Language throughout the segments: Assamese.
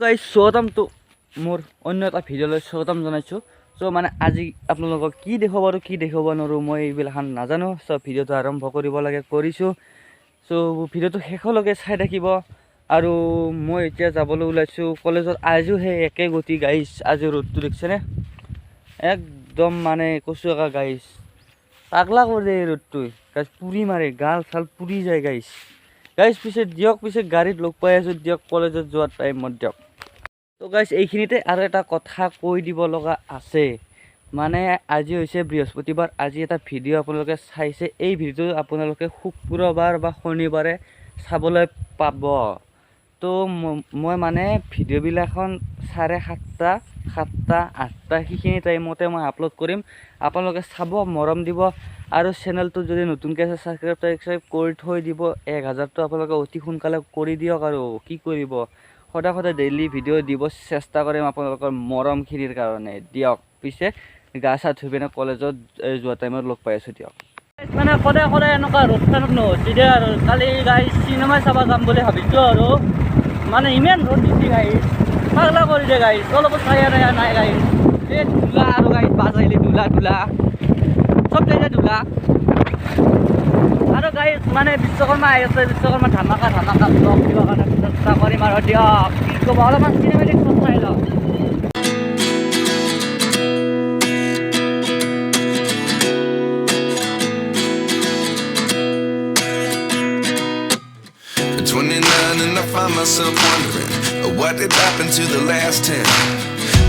গাইজ স্বাগতম তো মোৰ অন্য এটা ভিডিঅ'লৈ স্বাগতম জনাইছোঁ। চ' মানে আজি আপোনালোকক কি দেখুৱাব আৰু কি দেখুৱাব নোৱাৰোঁ মই এইবিলাকখন নাজানো। চ' ভিডিঅ'টো আৰম্ভ কৰিব লাগে কৰিছোঁ। চ' ভিডিঅ'টো শেষলৈকে চাই থাকিব। আৰু মই এতিয়া যাবলৈ ওলাইছোঁ কলেজত। আজিও সেই একে গতি গাইজ। আজি ৰ'দটো দেখিছেনে, একদম মানে কৈছোঁ একা গাইজ, পাগলা কৰি দিয়ে এই ৰ'দটোৱে গাইজ, পুৰি মাৰে, গাল চাল পুৰি যায় গাইজ। পিছে দিয়ক, পিছে গাড়ীত লগ পাই আছোঁ দিয়ক, কলেজত যোৱাৰ টাইমত দিয়ক। তো গাইজ এইখিনিতে আৰু এটা কথা কৈ দিব লগা আছে। মানে আজি হৈছে বৃহস্পতিবাৰ, আজি এটা ভিডিঅ' আপোনালোকে চাইছে। এই ভিডিঅ'টো আপোনালোকে শুক্ৰবাৰ বা শনিবাৰে চাবলৈ পাব। তো মই মানে ভিডিঅ'বিলাকখন 7:30, 7টা, 8টা সেইখিনি টাইমতে মই আপলোড কৰিম। আপোনালোকে চাব, মৰম দিব। আৰু চেনেলটো যদি নতুনকৈ আছে ছাবস্ক্ৰাইব কৰি থৈ দিব। 1000টো আপোনালোকে অতি সোনকালে কৰি দিয়ক। আৰু কি কৰিব, সদায় সদায় ডেইলি ভিডিঅ' দিব চেষ্টা কৰিম আপোনালোকৰ মৰমখিনিৰ কাৰণে দিয়ক। পিছে গা চা ধুই পিনে কলেজত যোৱা টাইমত লগ পাই আছোঁ দিয়ক। মানে সদায় সদায় এনেকুৱা ৰ'দ খানত নহৈছে দে। আৰু কালি গাইজ চিনেমা চাব যাম বুলি ভাবিছোঁ। আৰু মানে ইমান ৰ'দ দিছে গাইজ, পাগলা কৰি দিয়ে গাইজ। অলপো চায়া নাই গাইজ। এই ধূলা আৰু গাইজ, বাছ আহিলে ধূলা চব জেগাতে ধূলা। আৰু গাইজ মানে বিশ্বকৰ্মা আহি আছে, বিশ্বকৰ্মা ধামাকা ব্লগ দিবৰ কাৰণে চেষ্টা কৰিম আৰু দিয়ক। কি ক'ব, অলপমান চিনেমেটিক চাই লওক। At 29 and I find myself wondering what did happen to the last 10.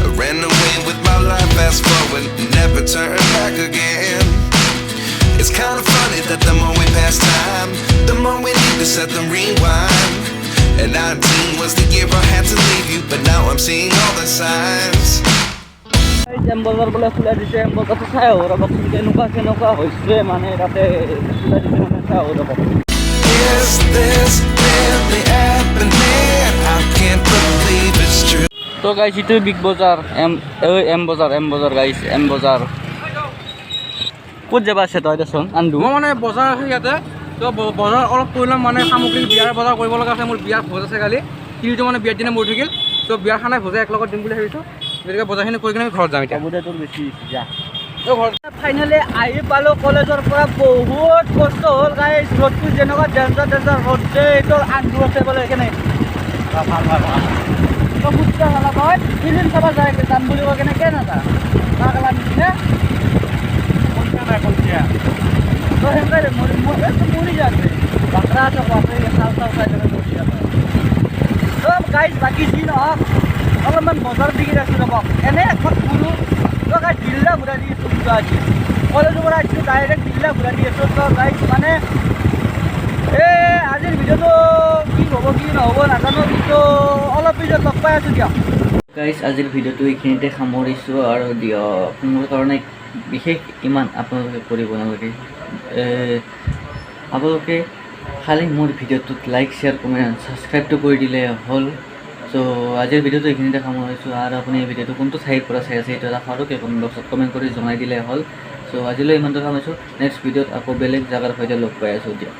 I ran away with my life, fast forward, never turn back again. It's kind of funny that the more we pass time, the more we need to set the rewind. And 19 was the year I had to leave you, but now I'm seeing all the signs. এম্বজাৰ বোলে খোলাই দিছে, এম্বজাৰটো চাই আহোঁ ৰ'ব, কেনেকুৱা হৈছে মানে তাতে খোলাই দিছে, মানে চাই আহোঁ ৰ'ব। Is this really happening? I can't believe it's true. তো গাইজ এইটো বিগ বজাৰ, এম বজাৰ গাইজ, এম বজাৰ। ক'ত যাবা আছে তই দেচোন আন্দু? মই মানে বজাৰ আছে ইয়াতে, তো বজাৰ অলপ কৰিলাম, মানে সামগ্ৰী বিয়াৰ বজাৰ কৰিব লগা আছে। মোৰ বিয়াৰ ভোজ আছে কালি, তিৰিটো মানে বিয়াৰ দিনা মৰি থাকিল। তো বিয়াৰ খানাই ভোজে এক লগত দিম বুলি ভাবিছোঁ। গতিকে বজাৰখিনি কৰি কিনে আমি ঘৰত যাম এতিয়া। তোৰ বেছি যা। ফাইনেলি আহি পালোঁ কলেজৰ পৰা। বহুত কষ্ট হ'ল গাইজ, ৰ'দটো যেনেকুৱা ডেঞ্জাৰ ৰ'দ যে। এইটো আন্দু আছে বোলে সেইকাৰণে তো ফুটকা খালা তই ফিল্ম চাব যাম বুলি কৈ কেনে কেনে নাযা পাগলা নিচিনা তো সেনেকৈ মৰি যাচ্ছে বাকৰা আছে, বাপৰে চাল চাই কেনে মৰি যাবে। তো গাইজ বাকী যি নহওক, অলপমান বজাৰ দিগি আছোঁ ৰ'ব, এনে এখন ফুৰোঁ। তো গাইজ জিলা ঘূৰাই দি আছোঁ কিন্তু আজি কলেজৰ পৰা আহিছোঁ, ডাইৰেক্ট জিলা ঘূৰাই দি আছোঁ। তো গাইজ মানে আজিৰ ভিডিঅ'টো কি হ'ব কি নহ'ব নাজানো, কিন্তু অলপ পিছত লগ পাই আছোঁ দিয়ক। গাইজ আজিৰ ভিডিঅ'টো এইখিনিতে সামৰিছোঁ আৰু দিয়ক। মোৰ কাৰণে বিশেষ ইমান আপোনালোকে কৰিব নালাগে। আপোনালোকে খালি মোৰ ভিডিঅ'টোত লাইক, শ্বেয়াৰ, কমেণ্ট, ছাবস্ক্ৰাইবটো কৰি দিলে হ'ল। চ' আজিৰ ভিডিঅ'টো এইখিনিতে সামৰিছোঁ। আৰু আপুনি এই ভিডিঅ'টো কোনটো ঠাইৰ পৰা চাই আছে সেইটো এটা সৰুকৈ কমেণ্ট বক্সত কমেণ্ট কৰি জনাই দিলে হ'ল। চ' আজিলৈ ইমানটো সামৰিছোঁ। নেক্সট ভিডিঅ'ত আকৌ বেলেগ জেগাৰ সৈতে লগ পাই আছোঁ দিয়ক।